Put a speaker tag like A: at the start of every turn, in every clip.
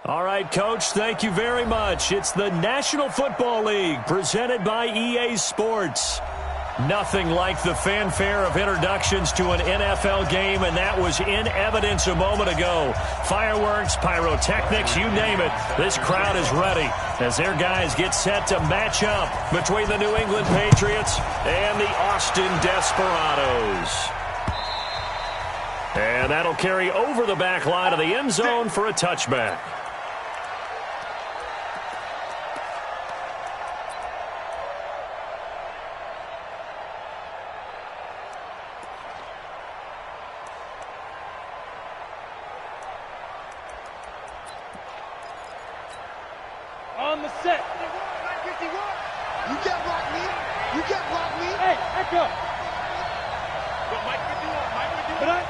A: All right, Coach, thank you very much. It's the National Football League presented by EA Sports. Nothing like the fanfare of introductions to an NFL game, and that was in evidence a moment ago. Fireworks, pyrotechnics, you name it. This crowd is ready as their guys get set to match up between the New England Patriots and the Austin Desperados. And that'll carry over the back line of the end zone for a touchback.
B: On the set. You can't block me. You can't block me. Hey, Echo. Go, Mike 51. Mike 51.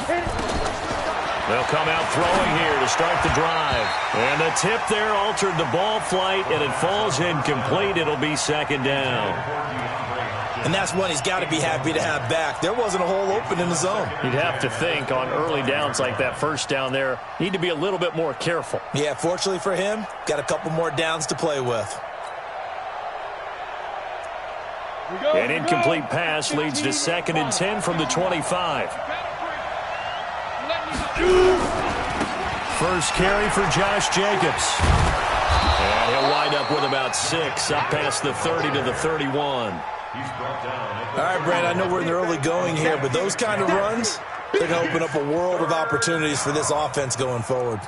B: But
A: they'll come out throwing here to start the drive. And the tip there altered the ball flight, and it falls incomplete. It'll be second down.
C: And that's one he's got to be happy to have back. There wasn't a hole open in the zone.
A: You'd have to think on early downs like that first down there, need to be a little bit more careful.
C: Yeah, fortunately for him, got a couple more downs to play with.
A: An incomplete pass leads to 2nd and 10 from the 25. First carry for Josh Jacobs. And he'll wind up with about 6 up past the 30 to the 31.
C: All right, Brad, I know we're in the early going here, but those kind of runs, they're going to open up a world of opportunities for this offense going forward.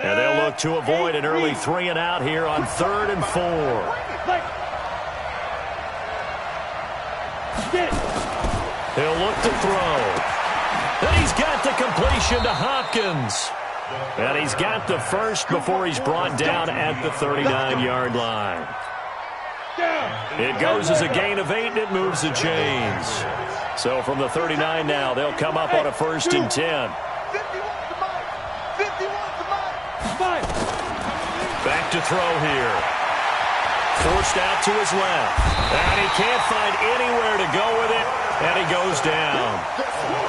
A: And they'll look to avoid an early 3 and out here on 3rd and 4. He'll look to throw. And he's got the completion to Hopkins. And he's got the first before he's brought down at the 39-yard line. It goes as a gain of 8, and it moves the chains. So from the 39 now, they'll come up on a 1st and 10. Back to throw here. Forced out to his left. And he can't find anywhere to go with it. And he goes down.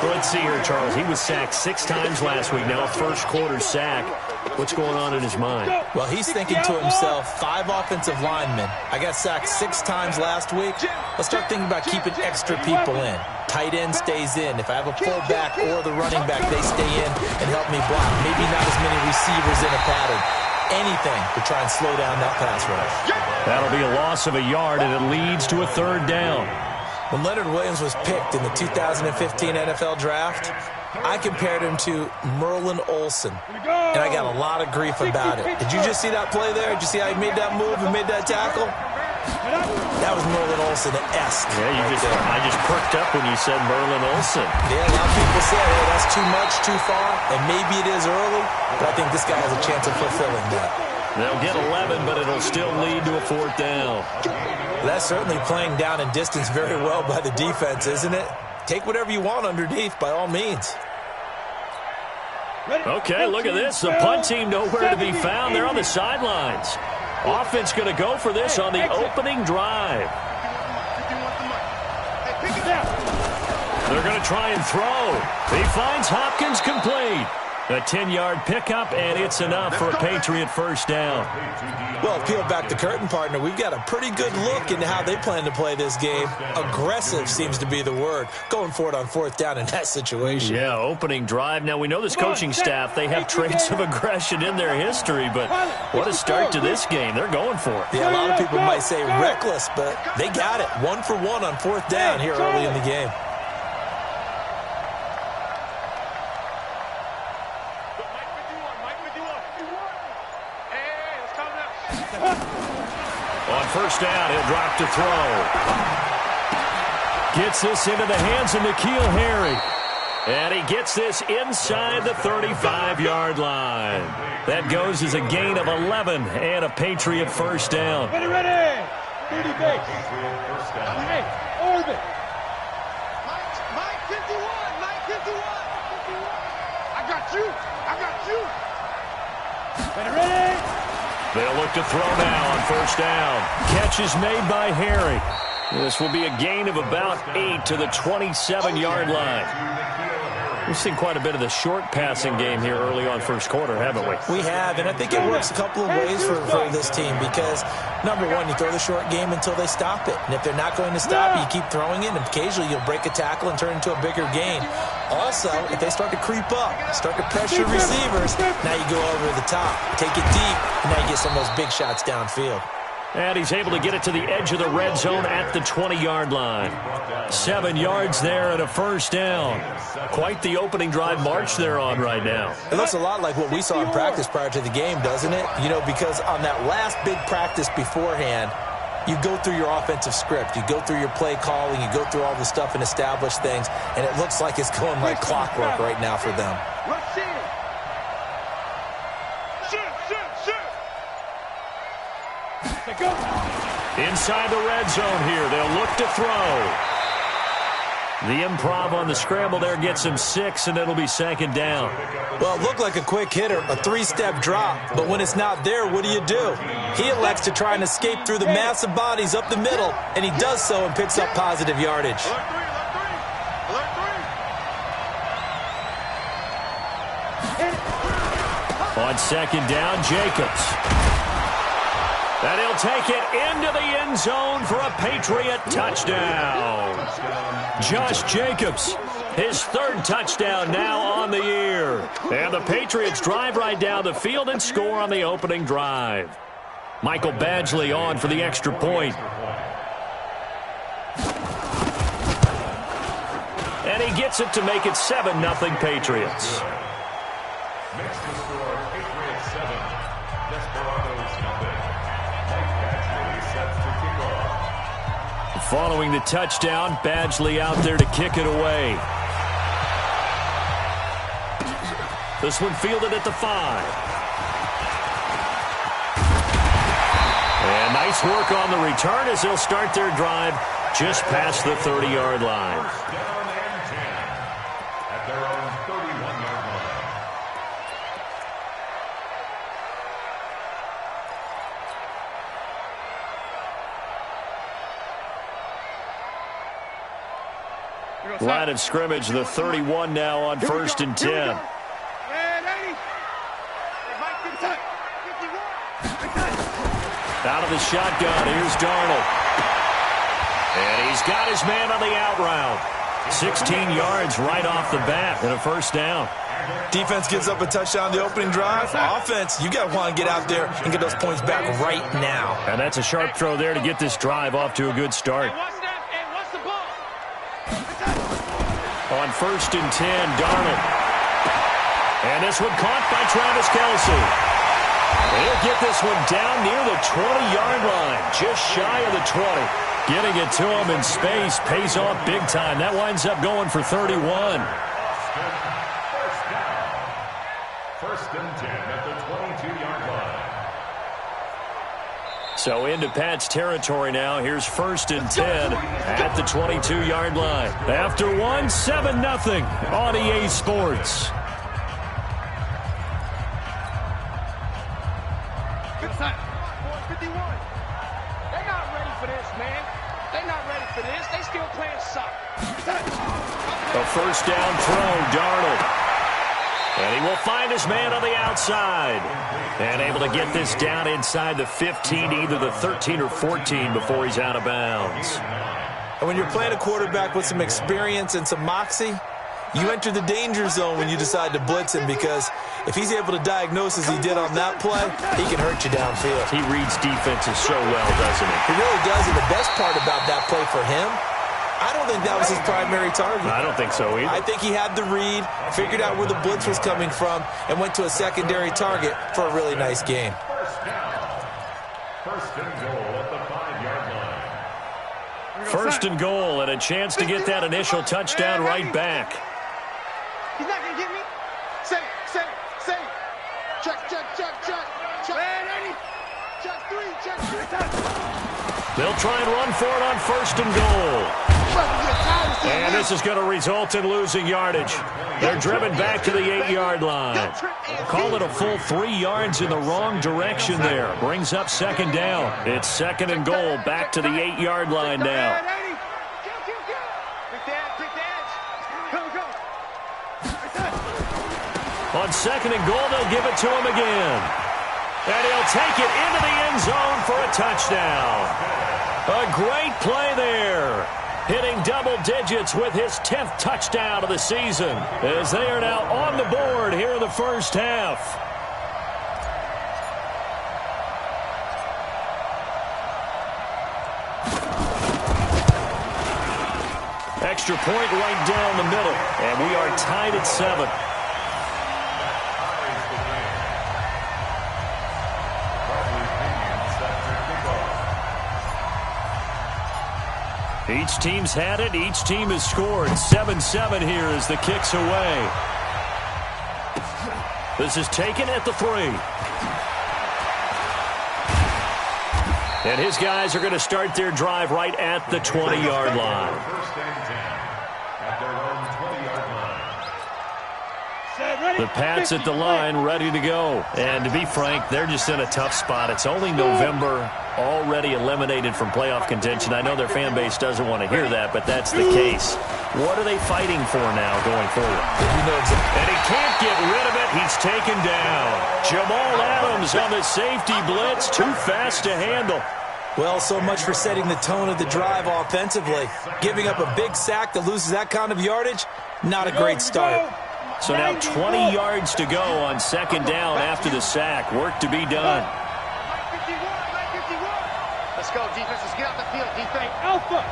A: Let's see here, Charles. He was sacked 6 times last week. Now a first quarter sack. What's going on in his mind?
C: Well, he's thinking to himself, 5 offensive linemen. I got sacked 6 times last week. Let's start thinking about keeping extra people in. Tight end stays in. If I have a fullback or the running back, they stay in and help me block. Maybe not as many receivers in a pattern. Anything to try and slow down that pass rush.
A: That'll be a loss of a yard, and it leads to a 3rd down.
C: When Leonard Williams was picked in the 2015 NFL Draft, I compared him to Merlin Olsen, and I got a lot of grief about it. Did you just see that play there? Did you see how he made that move and made that tackle? That was Merlin Olsen-esque.
A: Yeah, I just perked up when you said Merlin Olsen.
C: Yeah, a lot of people said, hey, that's too much, too far, and maybe it is early, but I think this guy has a chance of fulfilling that.
A: They'll get 11, but it'll still lead to a 4th down.
C: That's certainly playing down in distance very well by the defense, isn't it? Take whatever you want underneath, by all means.
A: Okay, look at this. The punt team nowhere to be found. They're on the sidelines. Offense going to go for this on the opening drive. They're going to try and throw. He finds Hopkins complete. A 10-yard pickup, and it's enough for a Patriot first down.
C: Well, peel back the curtain, partner. We've got a pretty good look into how they plan to play this game. Aggressive seems to be the word. Going for it on 4th down in that situation.
A: Yeah, opening drive. Now, we know this coaching staff, they have traits of aggression in their history, but what a start to this game. They're going for it.
C: Yeah, a lot of people might say reckless, but they got it. 1 for 1 on 4th down here early in the game.
A: On 1st down, he'll drop to throw. Gets this into the hands of N'Keal Harry. And he gets this inside the 35-yard line. That goes as a gain of 11 and a Patriot first down.
B: Ready. 30 base. Hey, orbit. Mike 51. I got you. Ready.
A: They'll look to throw now on 1st down. Catch is made by Harry. This will be a gain of about 8 to the 27-yard line. We've seen quite a bit of the short passing game here early on first quarter, haven't we?
C: We have, and I think it works a couple of ways for this team because, number one, you throw the short game until they stop it. And if they're not going to stop it, you keep throwing it, and occasionally you'll break a tackle and turn it into a bigger gain. Also, if they start to creep up, start to pressure receivers, now you go over the top, take it deep, and now you get some of those big shots downfield.
A: And he's able to get it to the edge of the red zone at the 20-yard line. 7 yards there and a first down. Quite the opening drive march they're on right now.
C: It looks a lot like what we saw in practice prior to the game, doesn't it? You know, because on that last big practice beforehand, you go through your offensive script. You go through your play calling. You go through all the stuff and establish things. And it looks like it's going like clockwork right now for them.
A: Inside the red zone here. They'll look to throw. The improv on the scramble there gets him 6, and it'll be second down.
C: Well, it looked like a quick hitter, a 3-step drop. But when it's not there, what do? He elects to try and escape through the massive bodies up the middle, and he does so and picks up positive yardage.
A: On second down, Jacobs. And he'll take it into the end zone for a Patriot touchdown. Josh Jacobs, his 3rd touchdown now on the year. And the Patriots drive right down the field and score on the opening drive. Michael Badgley on for the extra point. And he gets it to make it 7-0 Patriots.
D: Next to score, Patriots 7, Desperados 0. Mike Badgley sets to kick off.
A: Following the touchdown, Badgley out there to kick it away. This one fielded at the 5. And nice work on the return as they'll start their drive just past the 30-yard line.
D: First down and 10 at their own 31-yard line.
A: Line of scrimmage, the 31 now on 1st and 10. Out of the shotgun, here's Darnold. And he's got his man on the out route. 16 yards right off the bat and a first down.
C: Defense gives up a touchdown the opening drive. Offense, you got to want to get out there and get those points back right now.
A: And that's a sharp throw there to get this drive off to a good start. On 1st and 10, Darnold. And this one caught by Travis Kelce. He'll get this one down near the 20-yard line, just shy of the 20. Getting it to him in space pays off big time. That winds up going for 31.
D: First and 10 at the 22-yard line.
A: So into Pat's territory now. Here's 1st and 10 at the 22-yard line. After one, 7-0 on EA Sports.
B: Good time. 51. They're not ready for this, man. They're not ready for this. They still playing soccer.
A: A first down throw, Darnold. And he will find his man on the outside. And able to get this down inside the 15, either the 13 or 14 before he's out of bounds.
C: And when you're playing a quarterback with some experience and some moxie, you enter the danger zone when you decide to blitz him, because if he's able to diagnose as he did on that play, he can hurt you downfield.
A: He reads defenses so well, doesn't he?
C: He really does, and the best part about that play for him, I don't think that was his primary target.
A: I don't think so either.
C: I think he had the read, figured out where the blitz was coming from, and went to a secondary target for a really nice gain.
D: First and goal at the 5-yard line.
A: 1st and goal, and a chance to get that initial touchdown right back.
B: He's not going to get me. Say. Check. Ready? Check 3.
A: They'll try and run for it on 1st and goal. And this is going to result in losing yardage. They're driven back to the 8-yard line. Call it a full 3 yards in the wrong direction there. Brings up second down. It's second and goal, back to the 8-yard line now. On second and goal, they'll give it to him again. And he'll take it into the end zone for a touchdown. A great play there. Hitting double digits with his 10th touchdown of the season, as they are now on the board here in the first half. Extra point right down the middle, and we are tied at 7. Each team's had it. Each team has scored. 7-7 here as the kick's away. This is taken at the 3. And his guys are going to start their drive right at the 20-yard line.
D: First and 10 at their own 20-yard line.
A: The Pats at the line, ready to go. And to be frank, they're just in a tough spot. It's only November, already eliminated from playoff contention. I know their fan base doesn't want to hear that, but that's the case. What are they fighting for now going forward? And he can't get rid of it. He's taken down. Jamal Adams on the safety blitz, too fast to handle.
C: Well, so much for setting the tone of the drive offensively. Giving up a big sack that loses that kind of yardage, not a great start.
A: So now 20 yards to go on second down after the sack. Work to be done.
B: Let's go, defense. Let's get out the field, defense. Alpha.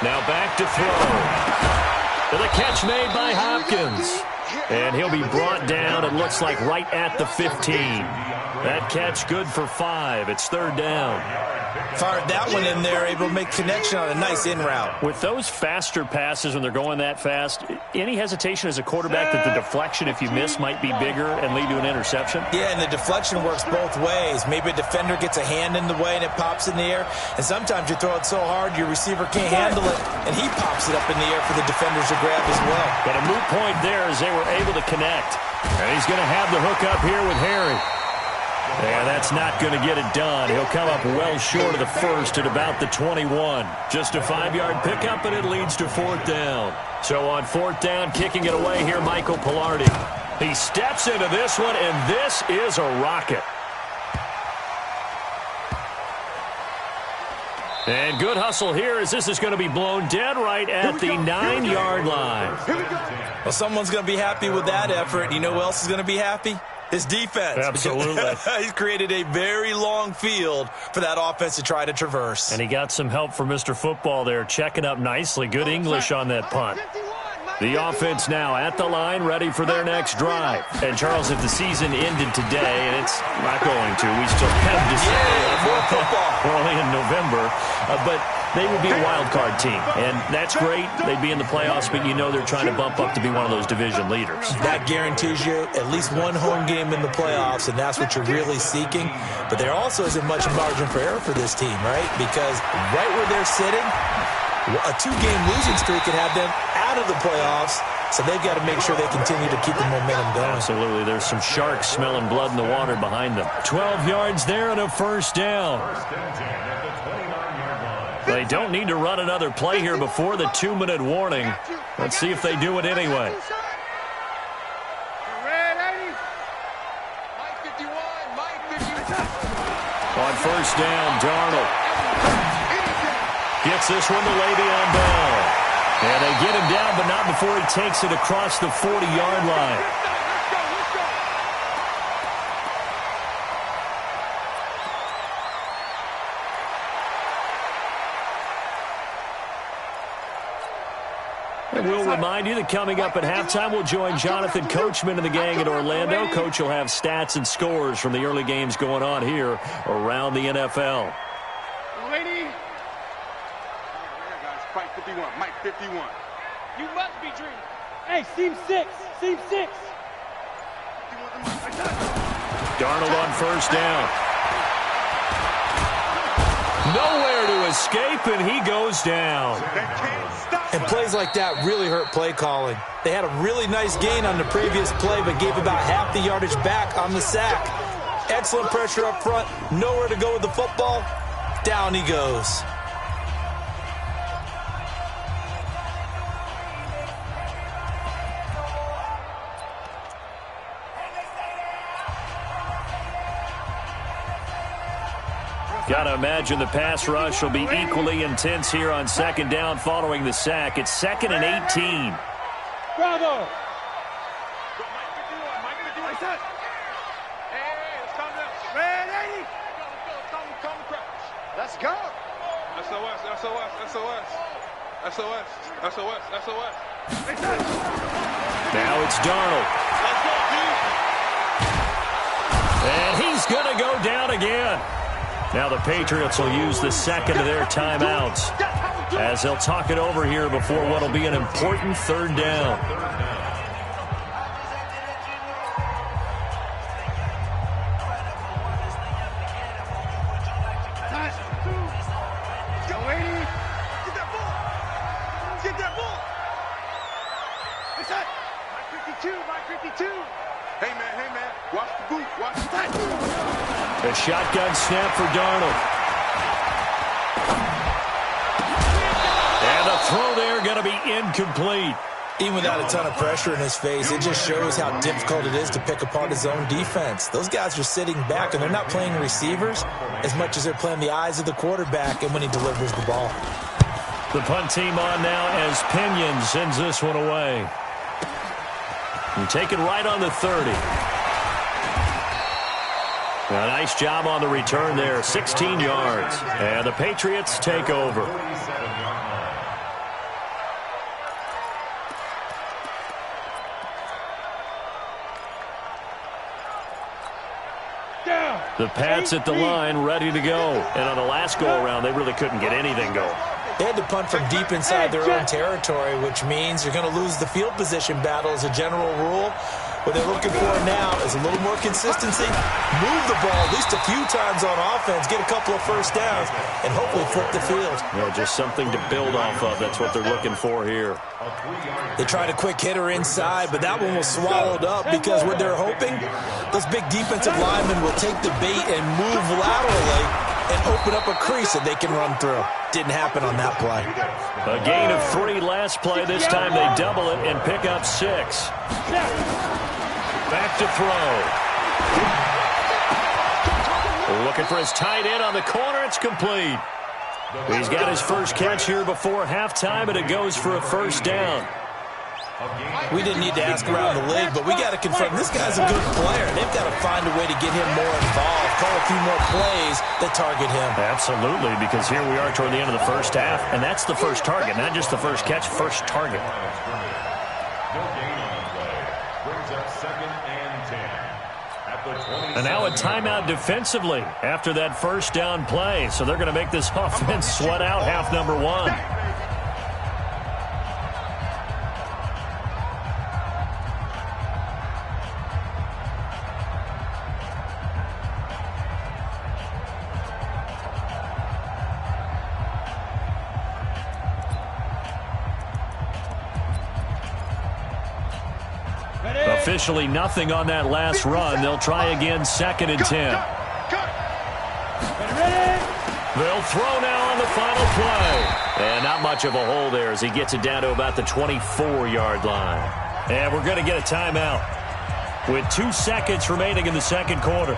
A: Now back to throw. The catch made by Hopkins. And he'll be brought down, it looks like, right at the 15. That catch good for 5. It's third down.
C: Fired that one in there, able to make connection on a nice in route.
A: With those faster passes when they're going that fast, any hesitation as a quarterback that the deflection, if you miss, might be bigger and lead to an interception?
C: Yeah, and the deflection works both ways. Maybe a defender gets a hand in the way and it pops in the air. And sometimes you throw it so hard your receiver can't handle it, and he pops it up in the air for the defenders to grab as well.
A: But a moot point there as they were able to connect. And he's going to have the hook up here with Harry. And that's not going to get it done. He'll come up well short of the first at about the 21. Just a 5-yard pickup, and it leads to fourth down. So on fourth down, kicking it away here, Michael Pilardi. He steps into this one, and this is a rocket. And good hustle here as this is going to be blown dead right at the 9-yard line.
C: Well, someone's going to be happy with that effort. You know who else is going to be happy? His defense.
A: Absolutely.
C: He's created a very long field for that offense to try to traverse.
A: And he got some help from Mr. Football there, checking up nicely. Good English on that punt. The offense now at the line, ready for their next drive. And, Charles, if the season ended today, and it's not going to, we still have December.
C: More football.
A: We're only in November. But they would be a wild card team. And that's great. They'd be in the playoffs, but you know they're trying to bump up to be one of those division leaders.
C: That guarantees you at least one home game in the playoffs, and that's what you're really seeking. But there also isn't much margin for error for this team, right? Because right where they're sitting, a 2-game losing streak could have them out of the playoffs, so they've got to make sure they continue to keep the momentum going.
A: Absolutely. There's some sharks smelling blood in the water behind them. 12 yards there and a first down.
D: First and 10 at the 29-yard line.
A: They don't need to run another play here before the 2-minute warning. Let's see if they do it anyway. On first down, Darnold gets this one to Le'Veon Bell. And they get him down, but not before he takes it across the 40-yard line. And we'll remind you that coming up at halftime, we'll join Jonathan Coachman and the gang at Orlando. Coach will have stats and scores from the early games going on here around the NFL.
B: Lady. Mike 51, Mike 51. You must be dreaming. Hey, seam 6, seam 6.
A: Darnold on first down. Nowhere to escape, and he goes down.
C: And plays like that really hurt play calling. They had a really nice gain on the previous play, but gave about half the yardage back on the sack. Excellent pressure up front. Nowhere to go with the football. Down he goes.
A: Got to imagine the pass rush will be equally intense here on second down following the sack. It's 2nd and 18.
B: Bravo! Let's go! SOS, SOS, SOS. SOS, SOS, SOS.
A: Now it's Darnold.
B: Let's go, dude!
A: And he's going to go down again. Now the Patriots will use the second of their timeouts as they'll talk it over here before what will be an important third down.
B: Go, 80. Get that ball. Get that ball. It's that. My 52. Hey, man. Watch the boot. Watch the tight.
A: A shotgun snap for Darnold. And the throw there going to be incomplete.
C: Even without a ton of pressure in his face, it just shows how difficult it is to pick apart his own defense. Those guys are sitting back, and they're not playing receivers as much as they're playing the eyes of the quarterback and when he delivers the ball.
A: The punt team on now as Pinion sends this one away. And taken right on the 30. A nice job on the return there, 16 yards. And the Patriots take over. The Pats at the line, ready to go. And on the last go-around, they really couldn't get anything going.
C: They had to punt from deep inside their own territory, which means you're going to lose the field position battle as a general rule. What they're looking for now is a little more consistency, move the ball at least a few times on offense, get a couple of first downs, and hopefully flip the field.
A: Yeah, just something to build off of. That's what they're looking for here.
C: They tried a quick hitter inside, but that one was swallowed up because what they're hoping, those big defensive linemen will take the bait and move laterally and open up a crease that they can run through. Didn't happen on that play.
A: A gain of 3 last play. This time they double it and pick up 6. Back to throw. Looking for his tight end on the corner. It's complete. He's got his first catch here before halftime, and it goes for a first down.
C: We didn't need to ask around the league, but we got to confirm this guy's a good player. They've got to find a way to get him more involved, call a few more plays that target him.
A: Absolutely, because here we are toward the end of the first half, and that's the first target, not just the first catch, first target. And now a timeout defensively after that first down play. So they're going to make this offense sweat out half number 1. Officially nothing on that last run. They'll try again, 2nd and 10. They'll throw now on the final play. And not much of a hole there as he gets it down to about the 24-yard line. And we're going to get a timeout with 2 seconds remaining in the second quarter.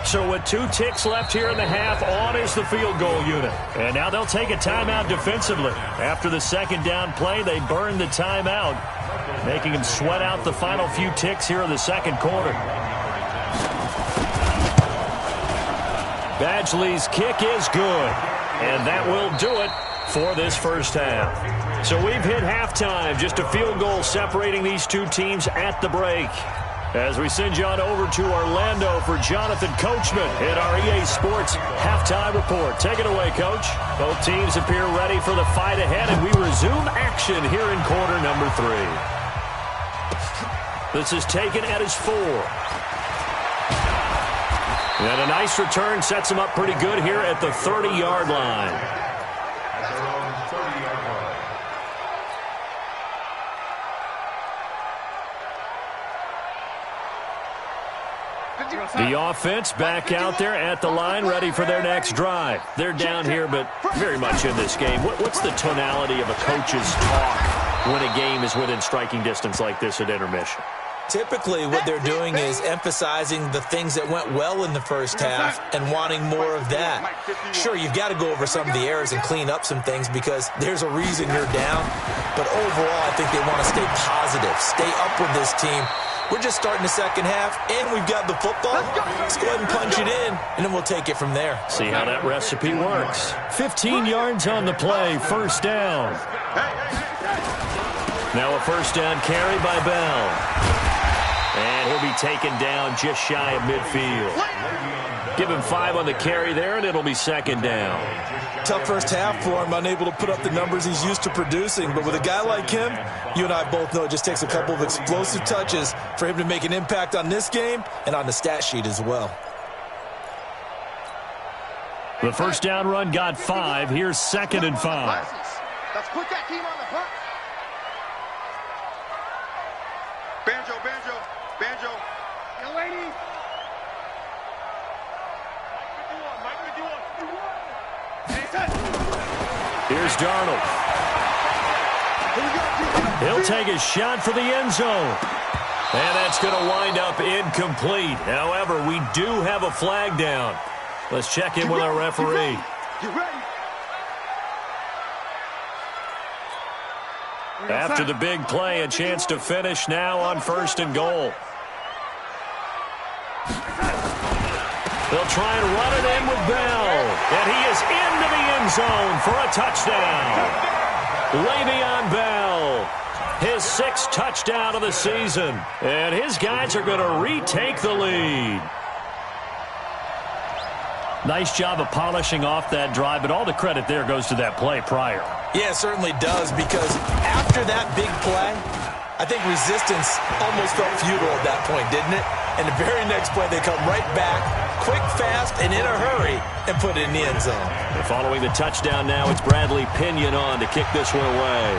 A: So with 2 ticks left here in the half, on is the field goal unit. And now they'll take a timeout defensively. After the second down play, they burn the timeout, making them sweat out the final few ticks here in the second quarter. Badgley's kick is good, and that will do it for this first half. So we've hit halftime, just a field goal separating these two teams at the break. As we send you on over to Orlando for Jonathan Coachman in our EA Sports Halftime Report. Take it away, Coach. Both teams appear ready for the fight ahead, and we resume action here in quarter number 3. This is taken at his 4. And a nice return sets him up pretty good here at the 30-yard line.
D: At their own 30-yard line.
A: The offense back out there at the line, ready for their next drive. They're down here, but very much in this game. What's the tonality of a coach's talk when a game is within striking distance like this at intermission?
C: Typically, what they're doing is emphasizing the things that went well in the first half and wanting more of that. Sure, you've got to go over some of the errors and clean up some things because there's a reason you're down. But overall, I think they want to stay positive, stay up with this team. We're just starting the second half, and we've got the football. Let's go ahead and punch it in, and then we'll take it from there.
A: See how that recipe works. 15 yards on the play, first down. Now a first down carry by Bell. And he'll be taken down just shy of midfield. Give him 5 on the carry there, and it'll be second down.
C: Tough first half for him, unable to put up the numbers he's used to producing. But with a guy like him, you and I both know it just takes a couple of explosive touches for him to make an impact on this game and on the stat sheet as well.
A: The first down run got 5. Here's second and 5.
B: Let's put that team on the bus. Banjo, banjo, banjo. Yo, lady. Mike 51.
A: Here's Darnold. He'll take a shot for the end zone. And that's going to wind up incomplete. However, we do have a flag down. Let's check in with our referee.
B: You ready?
A: After the big play, a chance to finish now on first and goal. They'll try and run it in with Bell. And he is into the end zone for a touchdown. Le'Veon Bell, his 6th touchdown of the season. And his guys are going to retake the lead. Nice job of polishing off that drive, but all the credit there goes to that play prior.
C: Yeah, it certainly does, because after that big play, I think resistance almost felt futile at that point, didn't it? And the very next play, they come right back, quick, fast, and in a hurry, and put it in the end zone.
A: And following the touchdown now, it's Bradley Pinion on to kick this one away.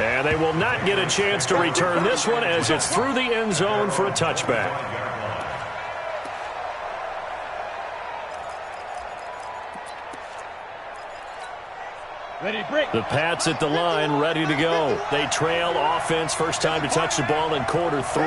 A: And they will not get a chance to return this one as it's through the end zone for a touchback. The Pats at the line, ready to go. They trail offense, first time to touch the ball in quarter 3,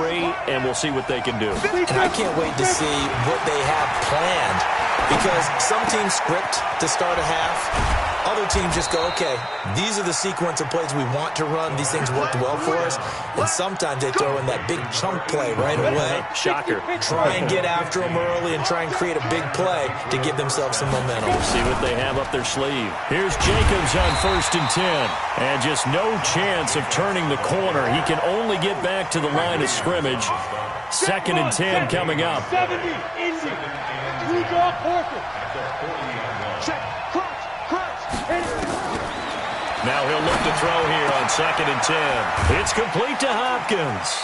A: and we'll see what they can do.
C: And I can't wait to see what they have planned, because some teams script to start a half. Other teams just go, okay, these are the sequence of plays we want to run. These things worked well for us. And sometimes they throw in that big chunk play right away.
A: Shocker.
C: Try and get after them early and try and create a big play to give themselves some momentum.
A: We'll see what they have up their sleeve. Here's Jacobs on first and 10. And just no chance of turning the corner. He can only get back to the line of scrimmage. Second and 10 coming up.
B: 70, Indy. Two-draw Porter. Check, crunch.
A: Now he'll look to throw here on second and 10. It's complete to Hopkins.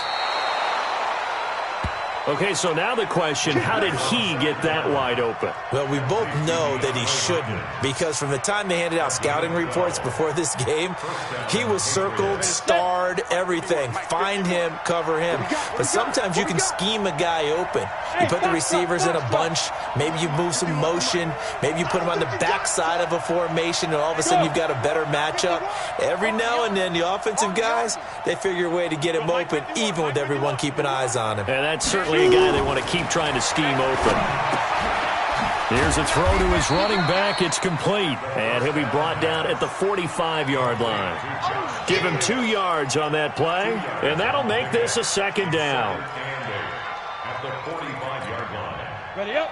A: Okay, so now the question, how did he get that wide open?
C: Well, we both know that he shouldn't, because from the time they handed out scouting reports before this game, he was circled, starred, everything. Find him, cover him. But sometimes you can scheme a guy open. You put the receivers in a bunch, maybe you move some motion, maybe you put him on the backside of a formation, and all of a sudden you've got a better matchup. Every now and then, the offensive guys, they figure a way to get him open, even with everyone keeping eyes on him.
A: And that's certainly a guy they want to keep trying to scheme open. Here's a throw to his running back. It's complete. And he'll be brought down at the 45-yard line. Give him 2 yards on that play, and that'll make this a second down.
D: At the 45-yard line.
B: Ready up.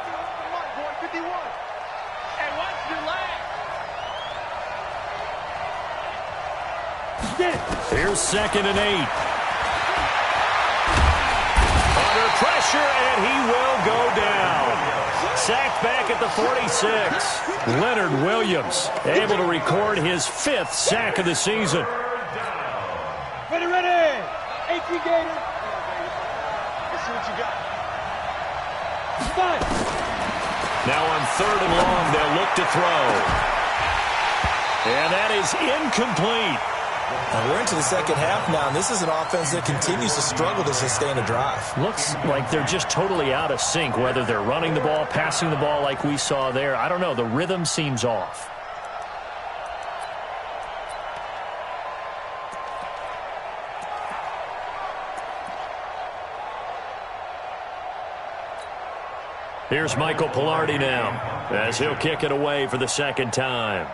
B: 51. And watch your leg.
A: Here's second and 8. Under pressure, and he will go down. Sacked back at the 46. Leonard Williams able to record his 5th sack of the season.
B: Ready. 18 Gators. Let's see what you got.
A: Now on 3rd and long, they'll look to throw. And that is incomplete.
C: Now we're into the second half now, and this is an offense that continues to struggle to sustain a drive.
A: Looks like they're just totally out of sync, whether they're running the ball, passing the ball like we saw there. I don't know. The rhythm seems off. Here's Michael Pilardi now, as he'll kick it away for the second time.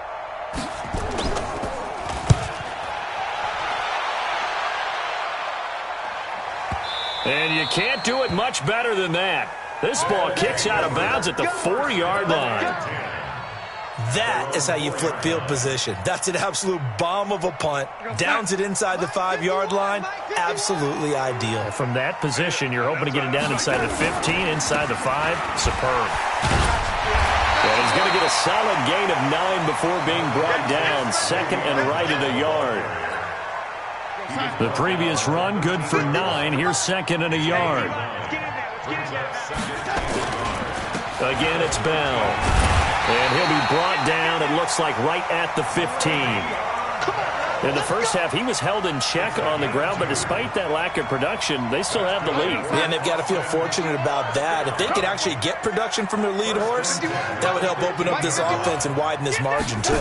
A: And you can't do it much better than that. This ball kicks out of bounds at the 4-yard line.
C: That is how you flip field position. That's an absolute bomb of a punt. Downs it inside the 5-yard line. Absolutely ideal.
A: From that position, you're hoping to get it down inside the 15, inside the 5. Superb. Well, he's going to get a solid gain of 9 before being brought down. 2nd and right at a yard. The previous run, good for 9. Here's 2nd and a yard. Again, it's Bell. And he'll be brought down, it looks like, right at the 15. In the first half, he was held in check on the ground, but despite that lack of production, they still have the lead.
C: Yeah, and they've got to feel fortunate about that. If they could actually get production from their lead horse, that would help open up this offense and widen this margin, too.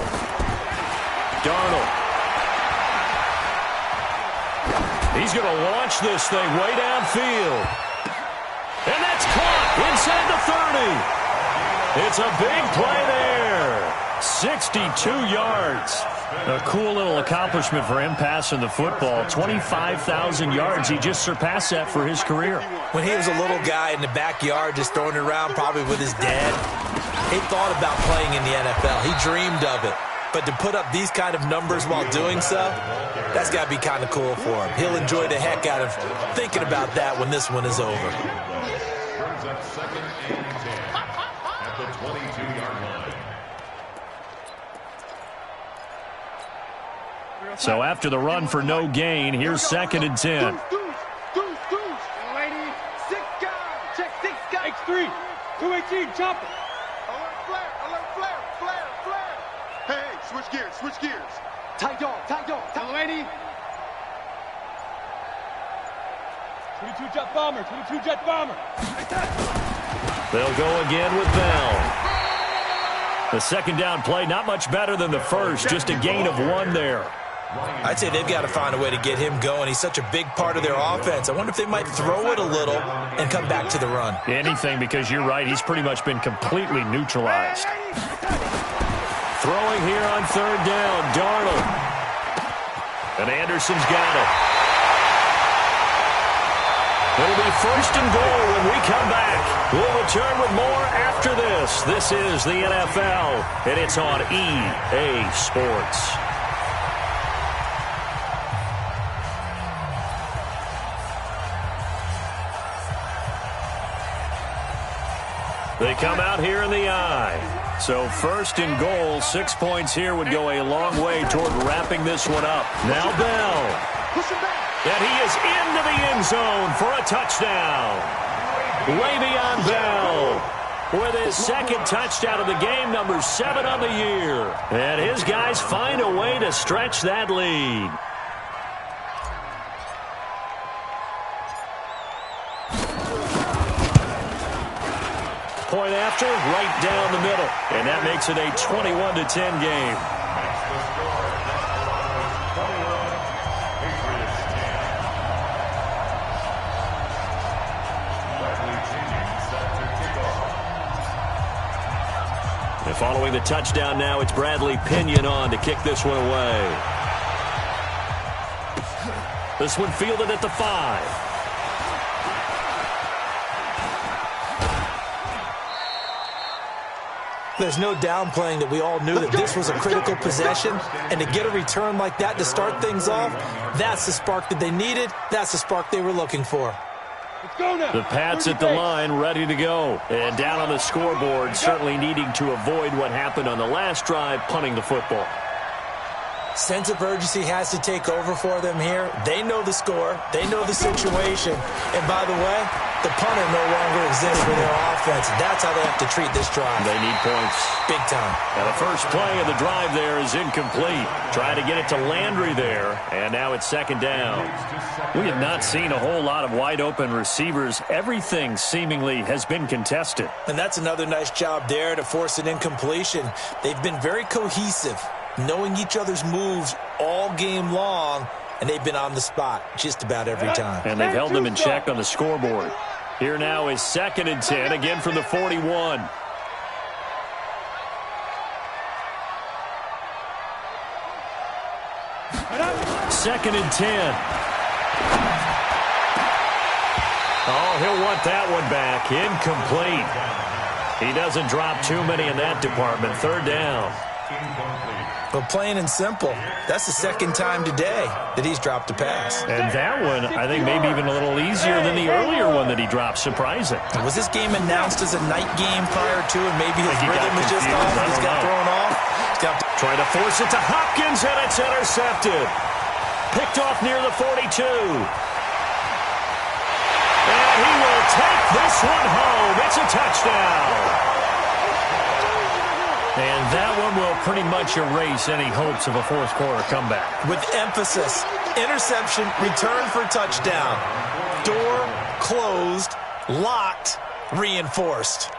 A: Darnold. He's going to launch this thing way downfield. And that's caught inside the 30. It's a big play there. 62 yards. A cool little accomplishment for him passing the football. 25,000 yards. He just surpassed that for his career.
C: When he was a little guy in the backyard just throwing it around probably with his dad, he thought about playing in the NFL. He dreamed of it. But to put up these kind of numbers while doing so, that's got to be kind of cool for him. He'll enjoy the heck out of thinking about that when this one is over.
D: Brings up 2nd and 10 at the 22-yard line.
A: So after the run for no gain, here's 2nd and 10.
B: Lady, 6 guys. Check 6 guys. X3. 218, chop it. Alert flare. Hey, switch gears. Tight dog. Lady. 22 jet bomber.
A: They'll go again with Bell. The second down play, not much better than the first, just a gain of 1 there.
C: I'd say they've got to find a way to get him going. He's such a big part of their offense. I wonder if they might throw it a little and come back to the run.
A: Anything, because you're right, he's pretty much been completely neutralized. Throwing here on 3rd down, Darnold. And Anderson's got it. It'll be 1st and goal when we come back. We'll return with more after this. This is the NFL, and it's on EA Sports. They come out here in the eye. So 1st and goal, 6 points here would go a long way toward wrapping this one up. Now Bell. And he is into the end zone for a touchdown. Le'Veon Bell with his 2nd touchdown of the game, number 7 on the year. And his guys find a way to stretch that lead. Point after, right down the middle. And that makes it a 21-10 game. And following the touchdown now, it's Bradley Pinion on to kick this one away. This one fielded at the 5.
C: There's no downplaying that we all knew that this was a critical possession, and to get a return like that to start things off, that's the spark that they needed. That's the spark they were looking for.
A: The Pats at the line, ready to go. And down on the scoreboard, certainly needing to avoid what happened on the last drive, punting the football.
C: Sense of urgency has to take over for them here. They know the score. They know the situation. And by the way, the punter no longer exists for their offense. That's how they have to treat this drive.
A: They need points.
C: Big time.
A: Now the first play of the drive there is incomplete. Try to get it to Landry there, and now it's second down. We have not seen a whole lot of wide-open receivers. Everything seemingly has been contested.
C: And that's another nice job there to force an incompletion. They've been very cohesive, knowing each other's moves all game long, and they've been on the spot just about every time.
A: And they've held them in check on the scoreboard. Here now is 2nd and 10, again from the 41. Second and 10. Oh, he'll want that one back. Incomplete. He doesn't drop too many in that department. Third down.
C: But plain and simple, that's the second time today that he's dropped a pass.
A: And that one, I think, maybe even a little easier than the earlier one that he dropped. Surprising.
C: Was this game announced as a night game prior to, and maybe his rhythm was just off? He's got thrown off. He's got
A: trying to force it to Hopkins, and it's intercepted. Picked off near the 42. And he will take this one home. It's a touchdown. And that one will pretty much erase any hopes of a fourth quarter comeback.
C: With emphasis, interception, return for touchdown. Door closed, locked, reinforced.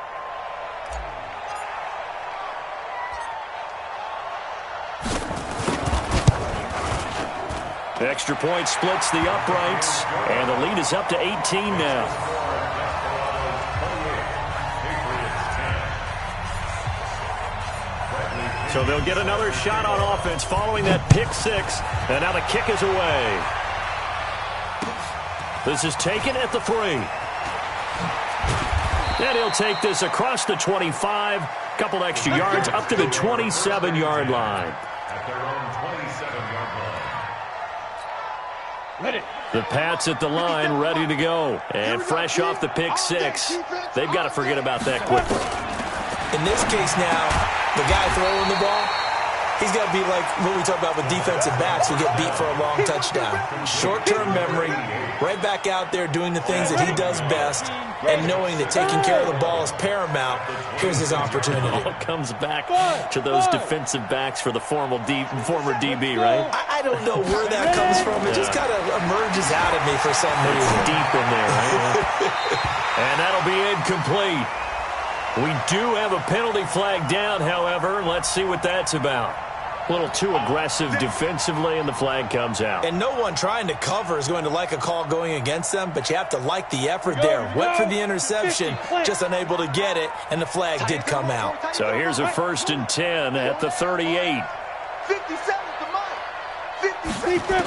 A: The extra point splits the uprights, and the lead is up to 18 now. So they'll get another shot on offense following that pick six, and now the kick is away. This is taken at the 3. And he'll take this across the 25, couple extra yards up to the 27-yard line. The Pats at the line, ready to go. And fresh off the pick six, they've got to forget about that quickly.
C: In this case now, the guy throwing the ball, he's got to be like what we talk about with defensive backs who get beat for a long touchdown. Short-term memory, right back out there doing the things that he does best, and knowing that taking care of the ball is paramount. Here's his opportunity.
A: It all comes back to those defensive backs for the former DB, right?
C: I don't know where that comes from. It just kind of emerges out of me for some reason.
A: It's deep in there, right? And that'll be incomplete. We do have a penalty flag down, however. Let's see what that's about. A little too aggressive defensively, and the flag comes out.
C: And no one trying to cover is going to like a call going against them, but you have to like the effort there. Went for the interception, just unable to get it, and the flag did come out.
A: So here's a 1st and 10 at the 38.
B: 57 to Mike. 57.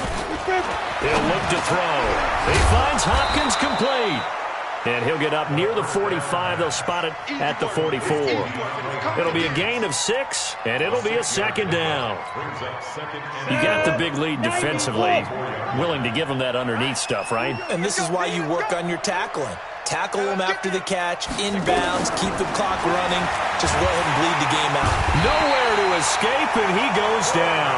A: He'll look to throw. He finds Hopkins complete. And he'll get up near the 45. They'll spot it at the 44. It'll be a gain of 6, and it'll be a second down. You got the big lead defensively. Willing to give them that underneath stuff, right?
C: And this is why you work on your tackling. Tackle them after the catch, inbounds, keep the clock running. Just go ahead and bleed the game out.
A: Nowhere to escape, and he goes down.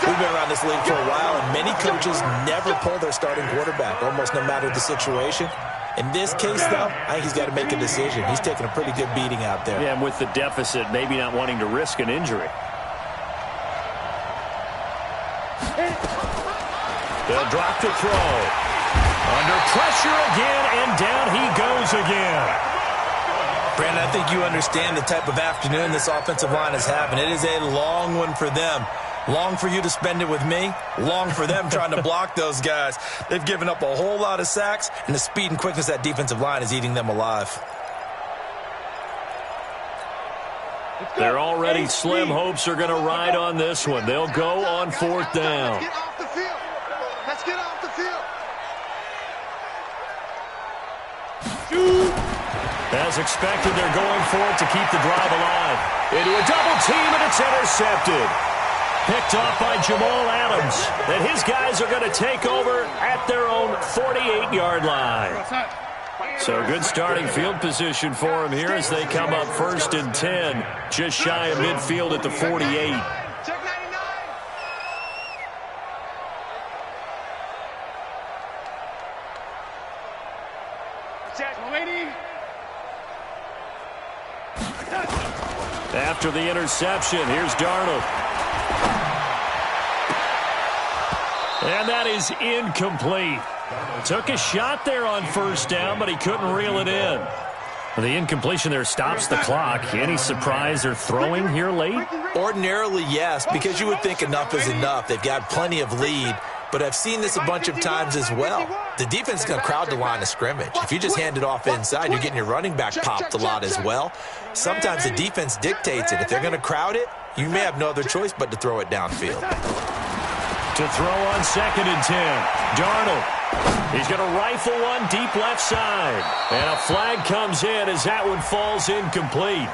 C: We've been around this league for a while, and many coaches never pull their starting quarterback, almost no matter the situation. In this case, though, I think he's got to make a decision. He's taking a pretty good beating out there.
A: Yeah, and with the deficit, maybe not wanting to risk an injury. They'll drop the throw. Under pressure again, and down he goes again.
C: Brandon, I think you understand the type of afternoon this offensive line is having. It is a long one for them. Long for you to spend it with me. Long for them trying to block those guys. They've given up a whole lot of sacks, and the speed and quickness of that defensive line is eating them alive.
A: Their already slim hopes are going to ride on this one. They'll go on 4th down.
B: Let's get off the field. Let's get off the field.
A: As expected, they're going for it to keep the drive alive. Into a double team, and it's intercepted. Picked off by Jamal Adams. And his guys are going to take over at their own 48-yard line. So good starting field position for him here as they come up 1st and 10. Just shy of midfield at the 48.
B: Check 99.
A: After the interception, here's Darnold. And that is incomplete. Took a shot there on first down, but he couldn't reel it in. The incompletion there stops the clock. Any surprise they're throwing here late?
C: Ordinarily, yes, because you would think enough is enough. They've got plenty of lead, but I've seen this a bunch of times as well. The defense is going to crowd the line of scrimmage. If you just hand it off inside, you're getting your running back popped a lot as well. Sometimes the defense dictates it. If they're going to crowd it, you may have no other choice but to throw it downfield.
A: To throw on 2nd and 10. Darnold. He's going to rifle one deep left side. And a flag comes in as that one falls incomplete.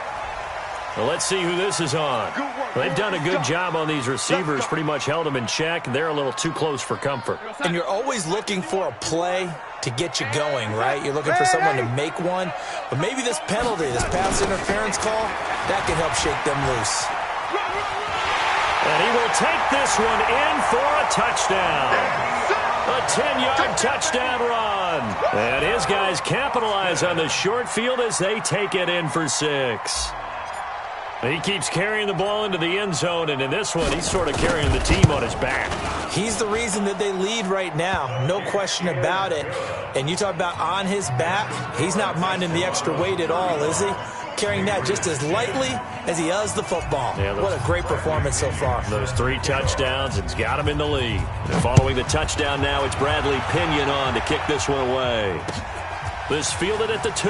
A: Well, let's see who this is on. They've done a good job on these receivers, pretty much held them in check. They're a little too close for comfort.
C: And you're always looking for a play to get you going, right? You're looking for someone to make one. But maybe this penalty, this pass interference call, that can help shake them loose.
A: And he will take this one in for a touchdown. A 10-yard touchdown run. And his guys capitalize on the short field as they take it in for 6. He keeps carrying the ball into the end zone, and in this one, he's sort of carrying the team on his back.
C: He's the reason that they lead right now, no question about it. And you talk about on his back, he's not minding the extra weight at all, is he? Carrying that just as lightly as he does the football. Yeah, what a great performance so far.
A: Those 3 touchdowns, it's got him in the lead. And following the touchdown now, it's Bradley Pinion on to kick this one away. This fielded at the 2.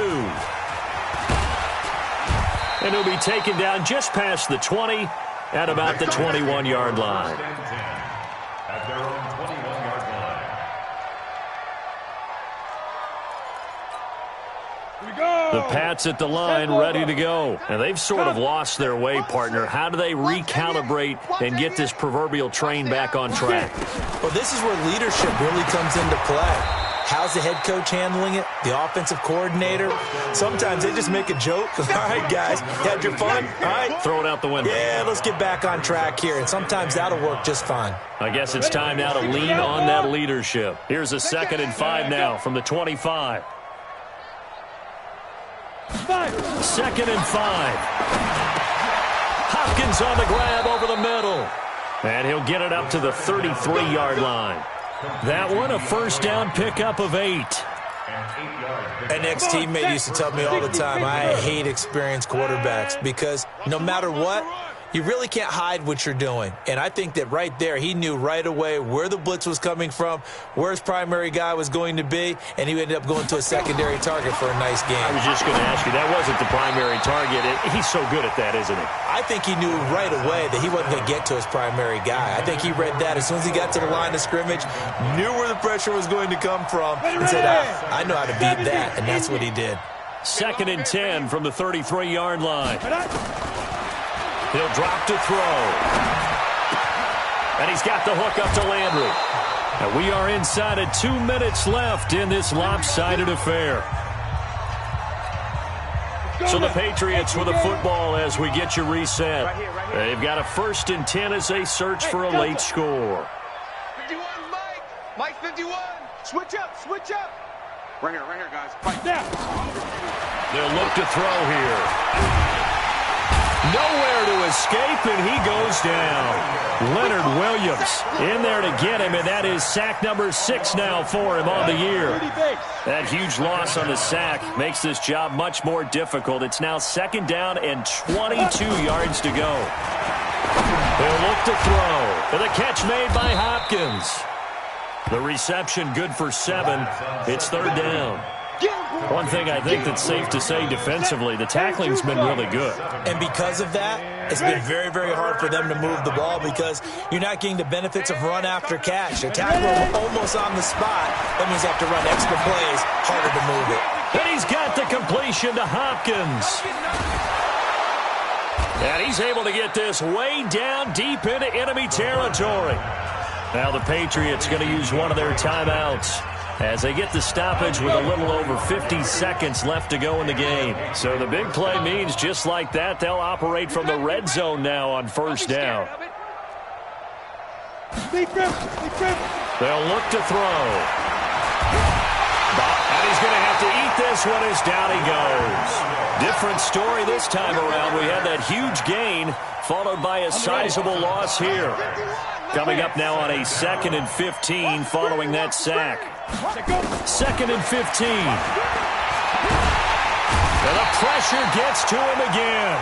A: And he'll be taken down just past the 20 at about the 21-yard line.
D: At their own 21-yard line.
A: The Pats at the line, ready to go. And they've sort of lost their way, partner. How do they recalibrate and get this proverbial train back on track?
C: Well, this is where leadership really comes into play. How's the head coach handling it? The offensive coordinator? Sometimes they just make a joke. All right, guys, you had your fun? All right.
A: Throw it out the window.
C: Yeah, let's get back on track here. And sometimes that'll work just fine.
A: I guess it's time now to lean on that leadership. Here's a 2nd and 5 now from the 25. 2nd and 5. Hopkins on the grab over the middle. And he'll get it up to the 33-yard line. That one, a first down pickup of 8.
C: An ex-teammate used to tell me all the time, I hate experienced quarterbacks because no matter what, you really can't hide what you're doing. And I think that right there, he knew right away where the blitz was coming from, where his primary guy was going to be, and he ended up going to a secondary target for a nice game.
A: I was just going to ask you, that wasn't the primary target. He's so good at that, isn't he?
C: I think he knew right away that he wasn't going to get to his primary guy. I think he read that as soon as he got to the line of scrimmage, knew where the pressure was going to come from, and said, I know how to beat that, and that's what he did.
A: 2nd and 10 from the 33-yard line. He'll drop to throw. And he's got the hook up to Landry. And we are inside of 2 minutes left in this lopsided affair. So the Patriots with a football as we get you reset. They've got a 1st and 10 as they search for a late score.
B: 51, Mike. Mike 51. Switch up, switch up. Right here, guys. Fight down.
A: They'll look to throw here. Nowhere to escape, and he goes down. Leonard Williams in there to get him, and that is sack number 6 now for him on the year. That huge loss on the sack makes this job much more difficult. It's now 2nd down and 22 yards to go. They'll look to throw. And the catch made by Hopkins. The reception good for 7. It's 3rd down. One thing I think that's safe to say defensively, the tackling's been really good.
C: And because of that, it's been very, very hard for them to move the ball because you're not getting the benefits of run after catch. A tackle almost on the spot. That means you have to run extra plays, harder to move it.
A: And he's got the completion to Hopkins. And he's able to get this way down deep into enemy territory. Now the Patriots going to use one of their timeouts as they get the stoppage with a little over 50 seconds left to go in the game. So the big play means just like that, they'll operate from the red zone now on 1st down. They'll look to throw. And he's going to have to eat this one as down he goes. Different story this time around. We had that huge gain followed by a sizable loss here. Coming up now on a 2nd and 15 following that sack. 2nd and 15. And the pressure gets to him again.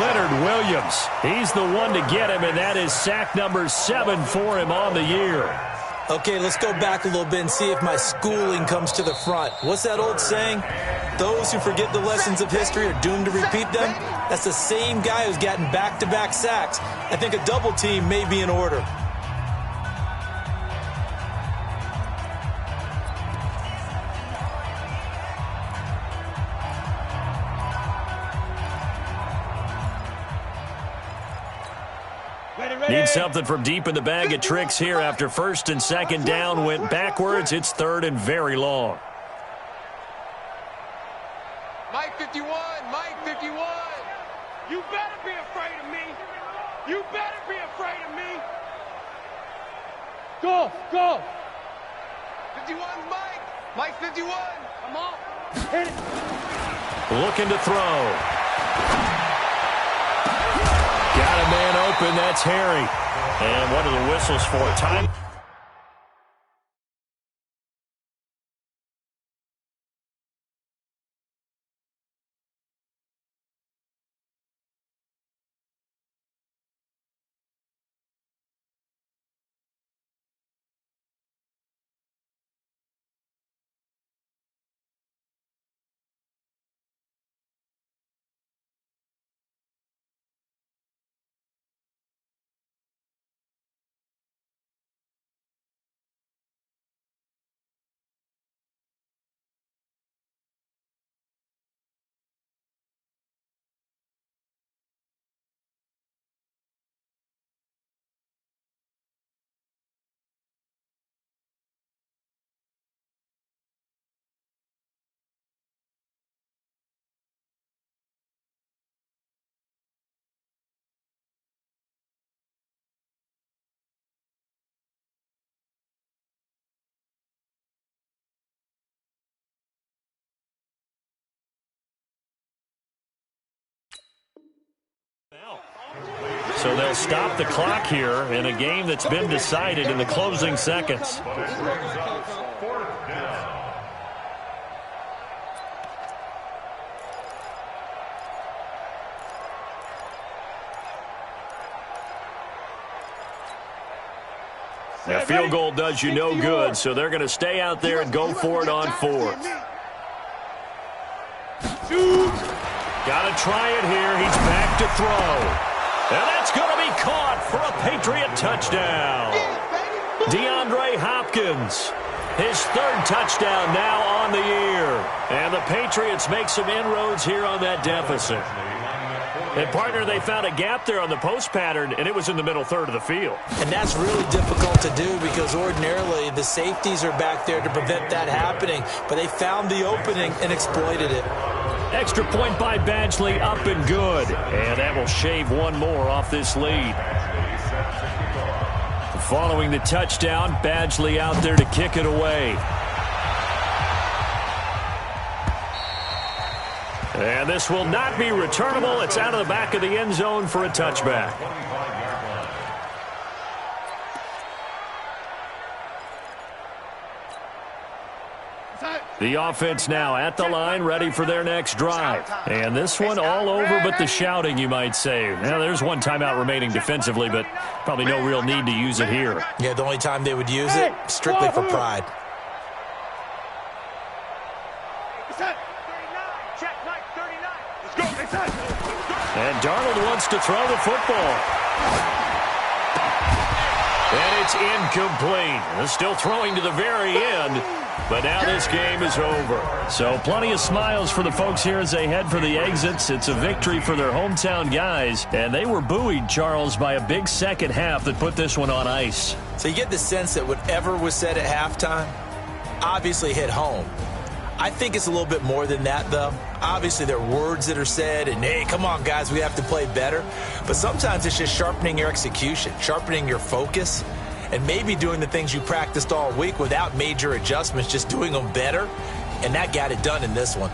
A: Leonard Williams, he's the one to get him, and that is sack number 7 for him on the year.
C: Okay, let's go back a little bit and see if my schooling comes to the front. What's that old saying? Those who forget the lessons of history are doomed to repeat them. That's the same guy who's gotten back-to-back sacks. I think a double team may be in order.
A: Need something from deep in the bag of tricks here after 1st and 2nd down went backwards. It's 3rd and very long.
B: Mike 51, Mike 51. You better be afraid of me. You better be afraid of me. Go, go. 51, Mike. Mike 51. Come on. Hit it.
A: Looking to throw. Got a man open. That's Harry. And what are the whistles for? Time. So they'll stop the clock here in a game that's been decided in the closing seconds. That field goal does you no good, so they're going to stay out there and go for it on 4th. Got to try it here. He's back to throw. And that's going to be caught for a Patriot touchdown. DeAndre Hopkins, his 3rd touchdown now on the year. And the Patriots make some inroads here on that deficit. And, partner, they found a gap there on the post pattern, and it was in the middle 3rd of the field.
C: And that's really difficult to do because ordinarily the safeties are back there to prevent that happening. But they found the opening and exploited it.
A: Extra point by Badgley, up and good. And that will shave one more off this lead. Following the touchdown, Badgley out there to kick it away. And this will not be returnable. It's out of the back of the end zone for a touchback. The offense now at the line, ready for their next drive. And this one all over but the shouting, you might say. Now, there's one timeout remaining defensively, but probably no real need to use it here.
C: Yeah, the only time they would use it, strictly for pride.
A: And Darnold wants to throw the football. And it's incomplete. They're still throwing to the very end. But now this game is over. So plenty of smiles for the folks here as they head for the exits. It's a victory for their hometown guys. And they were buoyed, Charles, by a big second half that put this one on ice.
C: So you get the sense that whatever was said at halftime obviously hit home. I think it's a little bit more than that, though. Obviously, there are words that are said, and, hey, come on, guys, we have to play better. But sometimes it's just sharpening your execution, sharpening your focus, and maybe doing the things you practiced all week without major adjustments, just doing them better. and that got it done in this one.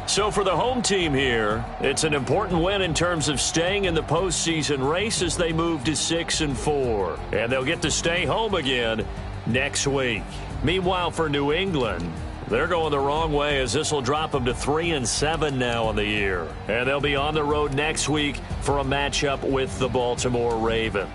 A: So for the home team here, it's an important win in terms of staying in the postseason race as they move to 6-4. And they'll get to stay home again next week. Meanwhile, for New England, they're going the wrong way as this will drop them to 3-7 now on the year. And they'll be on the road next week for a matchup with the Baltimore Ravens.